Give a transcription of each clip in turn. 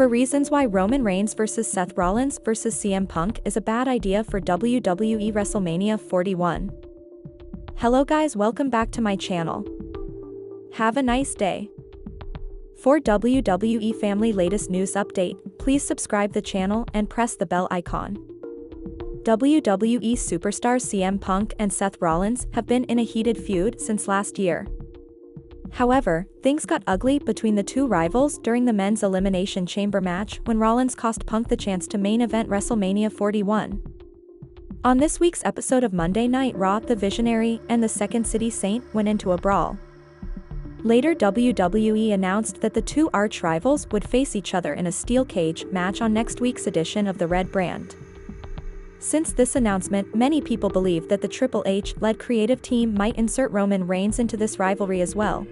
for reasons why Roman Reigns vs Seth Rollins vs CM Punk is a bad idea for WWE WrestleMania 41. Hello guys, welcome back to my channel. Have a nice day. For WWE Family latest news update, please subscribe the channel and press the bell icon. WWE superstars CM Punk and Seth Rollins have been in a heated feud since last year. However, things got ugly between the two rivals during the men's Elimination Chamber match when Rollins cost Punk the chance to main event WrestleMania 41. On this week's episode of Monday Night Raw, the Visionary and the Second City Saint went into a brawl. Later, WWE announced that the two arch-rivals would face each other in a steel cage match on next week's edition of the Red Brand. Since this announcement, many people believe that the Triple H-led creative team might insert Roman Reigns into this rivalry as well.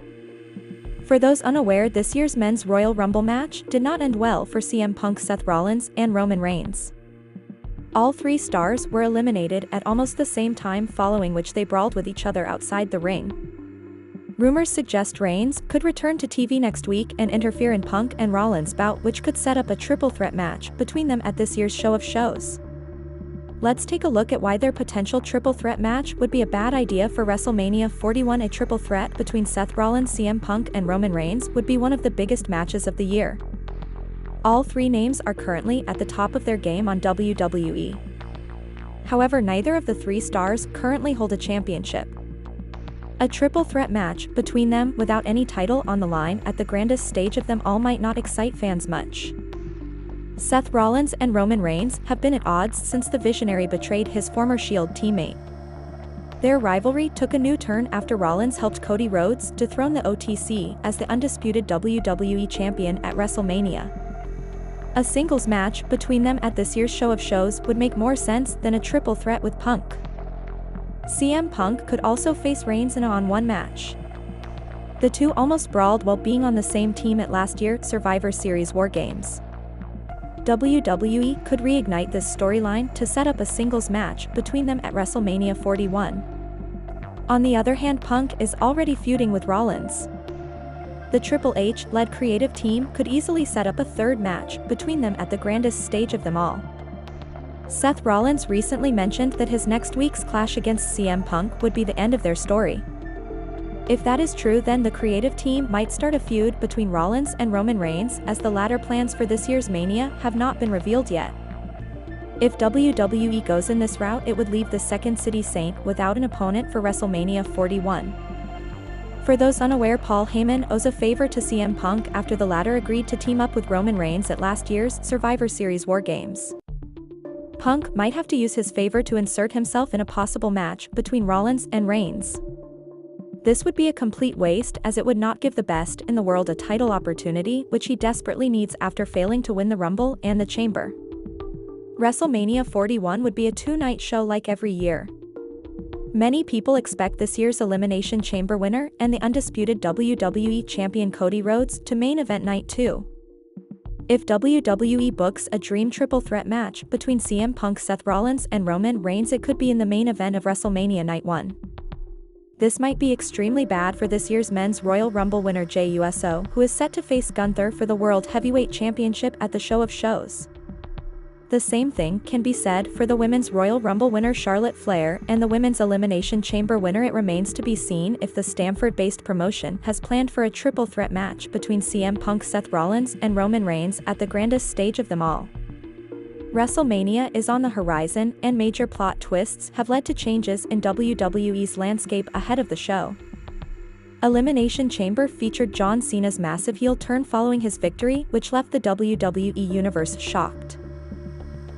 For those unaware, this year's men's Royal Rumble match did not end well for CM Punk, Seth Rollins, and Roman Reigns. All three stars were eliminated at almost the same time, following which they brawled with each other outside the ring. Rumors suggest Reigns could return to TV next week and interfere in Punk and Rollins' bout, which could set up a triple threat match between them at this year's Show of Shows. Let's take a look at why their potential triple threat match would be a bad idea for WrestleMania 41. A triple threat between Seth Rollins, CM Punk, and Roman Reigns would be one of the biggest matches of the year. All three names are currently at the top of their game on WWE. However, neither of the three stars currently hold a championship. A triple threat match between them without any title on the line at the grandest stage of them all might not excite fans much. Seth Rollins and Roman Reigns have been at odds since the Visionary betrayed his former Shield teammate. Their rivalry took a new turn after Rollins helped Cody Rhodes dethrone the OTC as the undisputed WWE champion at WrestleMania. A singles match between them at this year's Show of Shows would make more sense than a triple threat with Punk. CM Punk could also face Reigns in a one-on-one match. The two almost brawled while being on the same team at last year's Survivor Series War Games. WWE could reignite this storyline to set up a singles match between them at WrestleMania 41. On the other hand, Punk is already feuding with Rollins. The Triple H-led creative team could easily set up a third match between them at the grandest stage of them all. Seth Rollins recently mentioned that his next week's clash against CM Punk would be the end of their story. If that is true, then the creative team might start a feud between Rollins and Roman Reigns, as the latter plans for this year's Mania have not been revealed yet. If WWE goes in this route, it would leave the Second City Saint without an opponent for WrestleMania 41. For those unaware, Paul Heyman owes a favor to CM Punk after the latter agreed to team up with Roman Reigns at last year's Survivor Series War Games. Punk might have to use his favor to insert himself in a possible match between Rollins and Reigns. This would be a complete waste, as it would not give the best in the world a title opportunity, which he desperately needs after failing to win the Rumble and the Chamber. WrestleMania 41 would be a two-night show like every year. Many people expect this year's Elimination Chamber winner and the undisputed WWE champion Cody Rhodes to main event night 2. If WWE books a dream triple threat match between CM Punk, Seth Rollins, and Roman Reigns, it could be in the main event of WrestleMania Night 1. This might be extremely bad for this year's men's Royal Rumble winner Jey Uso, who is set to face Gunther for the World Heavyweight Championship at the Show of Shows. The same thing can be said for the women's Royal Rumble winner Charlotte Flair and the women's Elimination Chamber winner. It remains to be seen if the Stamford-based promotion has planned for a triple threat match between CM Punk, Seth Rollins, and Roman Reigns at the grandest stage of them all. WrestleMania is on the horizon, and major plot twists have led to changes in WWE's landscape ahead of the show. Elimination Chamber featured John Cena's massive heel turn following his victory, which left the WWE Universe shocked.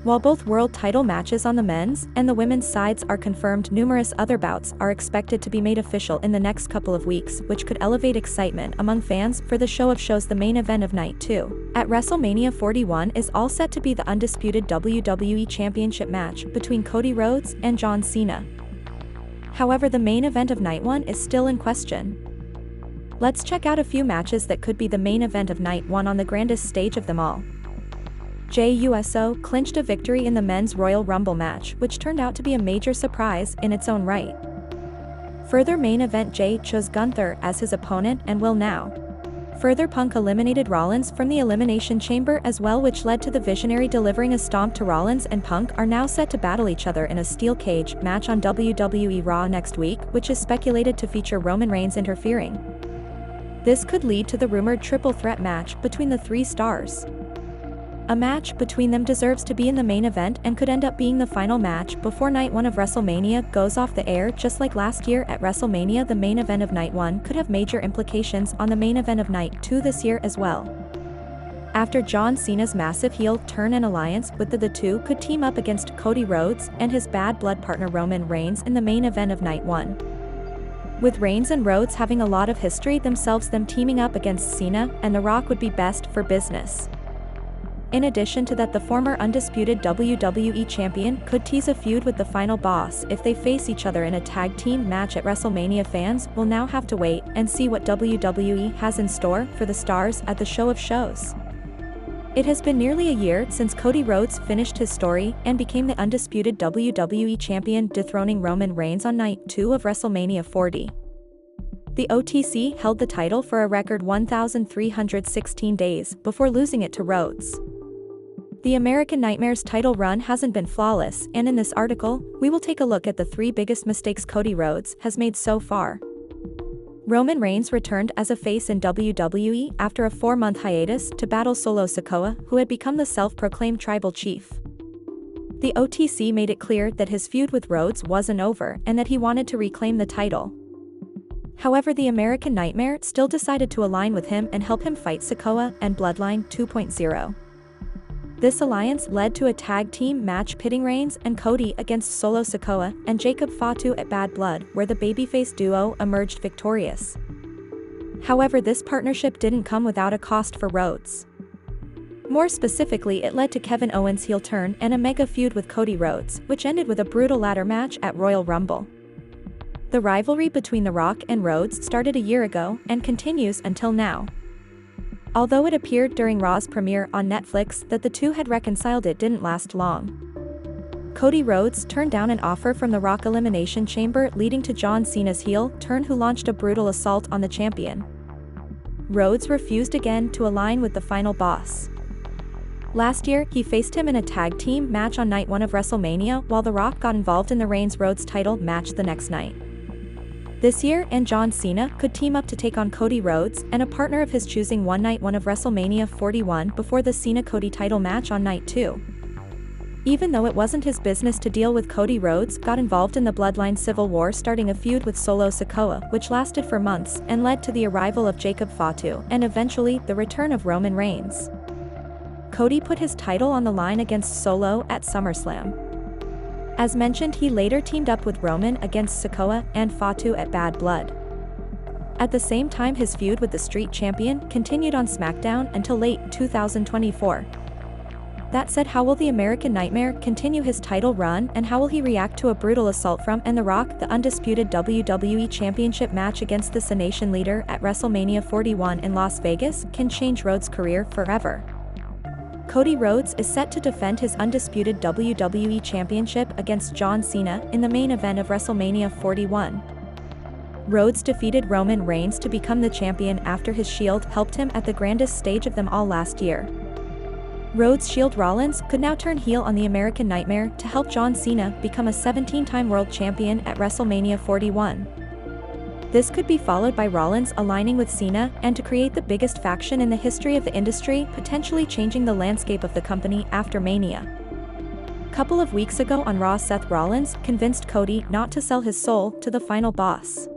While both world title matches on the men's and the women's sides are confirmed, numerous other bouts are expected to be made official in the next couple of weeks, which could elevate excitement among fans for the Show of Shows. The main event of Night 2 at WrestleMania 41 is all set to be the undisputed WWE Championship match between Cody Rhodes and John Cena. However, the main event of Night 1 is still in question. Let's check out a few matches that could be the main event of Night 1 on the grandest stage of them all. Jey Uso clinched a victory in the men's Royal Rumble match, which turned out to be a major surprise in its own right. Further, main event Jey chose Gunther as his opponent and will now Further, Punk eliminated Rollins from the Elimination Chamber as well, which led to the Visionary delivering a stomp to Rollins, and Punk are now set to battle each other in a steel cage match on WWE Raw next week, which is speculated to feature Roman Reigns interfering. This could lead to the rumored triple threat match between the three stars. A match between them deserves to be in the main event and could end up being the final match before Night 1 of WrestleMania goes off the air. Just like last year at WrestleMania, the main event of Night 1 could have major implications on the main event of Night 2 this year as well. After John Cena's massive heel turn, and alliance with the two could team up against Cody Rhodes and his bad blood partner Roman Reigns in the main event of Night 1. With Reigns and Rhodes having a lot of history themselves, them teaming up against Cena and The Rock would be best for business. In addition to that, the former undisputed WWE champion could tease a feud with the final boss if they face each other in a tag team match at WrestleMania. Fans will now have to wait and see what WWE has in store for the stars at the show of shows. It has been nearly a year since Cody Rhodes finished his story and became the undisputed WWE champion, dethroning Roman Reigns on Night 2 of WrestleMania 40. The OTC held the title for a record 1,316 days before losing it to Rhodes. The American Nightmare's title run hasn't been flawless, and in this article, we will take a look at the 3 biggest mistakes Cody Rhodes has made so far. Roman Reigns returned as a face in WWE after a 4-month hiatus to battle Solo Sikoa, who had become the self-proclaimed tribal chief. The OTC made it clear that his feud with Rhodes wasn't over and that he wanted to reclaim the title. However, the American Nightmare still decided to align with him and help him fight Sikoa and Bloodline 2.0. This alliance led to a tag team match pitting Reigns and Cody against Solo Sikoa and Jacob Fatu at Bad Blood, where the babyface duo emerged victorious. However, this partnership didn't come without a cost for Rhodes. More specifically, it led to Kevin Owens' heel turn and a mega feud with Cody Rhodes, which ended with a brutal ladder match at Royal Rumble. The rivalry between The Rock and Rhodes started a year ago and continues until now. Although it appeared during Raw's premiere on Netflix that the two had reconciled, it didn't last long. Cody Rhodes turned down an offer from The Rock Elimination Chamber, leading to John Cena's heel turn, who launched a brutal assault on the champion. Rhodes refused again to align with the final boss. Last year, he faced him in a tag team match on Night 1 of WrestleMania, while The Rock got involved in the Reigns-Rhodes title match the next night. This year, and John Cena could team up to take on Cody Rhodes and a partner of his choosing one Night 1 of WrestleMania 41 before the Cena-Cody title match on Night 2. Even though it wasn't his business to deal with, Cody Rhodes got involved in the Bloodline Civil War, starting a feud with Solo Sikoa, which lasted for months and led to the arrival of Jacob Fatu and eventually the return of Roman Reigns. Cody put his title on the line against Solo at SummerSlam. As mentioned, he later teamed up with Roman against Sikoa and Fatu at Bad Blood. At the same time, his feud with the Street Champion continued on SmackDown until late 2024. That said, how will the American Nightmare continue his title run, and how will he react to a brutal assault from The Rock? The undisputed WWE Championship match against the Nation leader at WrestleMania 41 in Las Vegas can change Rhodes' career forever. Cody Rhodes is set to defend his undisputed WWE Championship against John Cena in the main event of WrestleMania 41. Rhodes defeated Roman Reigns to become the champion after his Shield helped him at the grandest stage of them all last year. Rhodes' Shield Rollins could now turn heel on the American Nightmare to help John Cena become a 17-time world champion at WrestleMania 41. This could be followed by Rollins aligning with Cena and to create the biggest faction in the history of the industry, potentially changing the landscape of the company after Mania. Couple of weeks ago on Raw, Seth Rollins convinced Cody not to sell his soul to the final boss.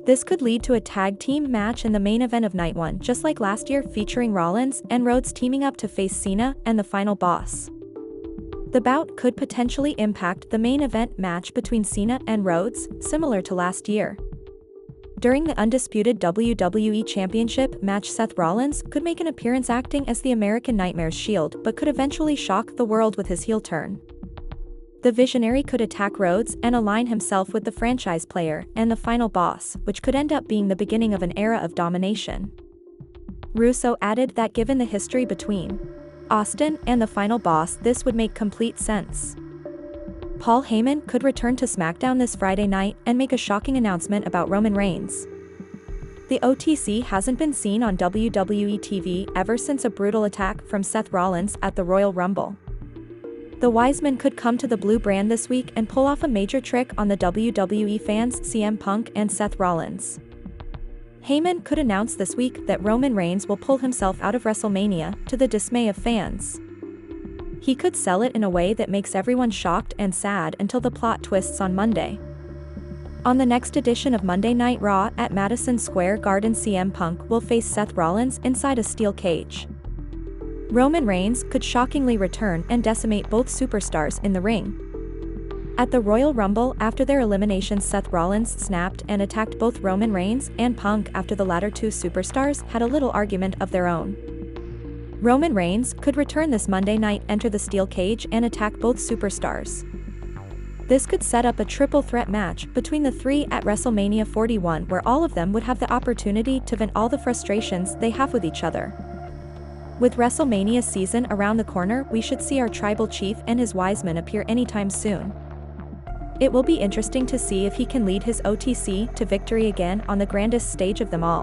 This could lead to a tag team match in the main event of Night 1, just like last year, featuring Rollins and Rhodes teaming up to face Cena and the final boss. The bout could potentially impact the main event match between Cena and Rhodes, similar to last year. During the undisputed WWE Championship match, Seth Rollins could make an appearance acting as the American Nightmare's Shield, but could eventually shock the world with his heel turn. The Visionary could attack Rhodes and align himself with the franchise player and the final boss, which could end up being the beginning of an era of domination. Russo added that given the history between Austin and the final boss, this would make complete sense. Paul Heyman could return to SmackDown this Friday night and make a shocking announcement about Roman Reigns. The OTC hasn't been seen on WWE TV ever since a brutal attack from Seth Rollins at the Royal Rumble. The Wiseman could come to the blue brand this week and pull off a major trick on the WWE fans CM Punk and Seth Rollins. Heyman could announce this week that Roman Reigns will pull himself out of WrestleMania, to the dismay of fans. He could sell it in a way that makes everyone shocked and sad until the plot twists on Monday. On the next edition of Monday Night Raw at Madison Square Garden, CM Punk will face Seth Rollins inside a steel cage. Roman Reigns could shockingly return and decimate both superstars in the ring. At the Royal Rumble after their elimination, Seth Rollins snapped and attacked both Roman Reigns and Punk after the latter two superstars had a little argument of their own. Roman Reigns could return this Monday night, enter the steel cage and attack both superstars. This could set up a triple threat match between the three at WrestleMania 41, where all of them would have the opportunity to vent all the frustrations they have with each other. With WrestleMania season around the corner, we should see our tribal chief and his Wiseman appear anytime soon. It will be interesting to see if he can lead his OTC to victory again on the grandest stage of them all.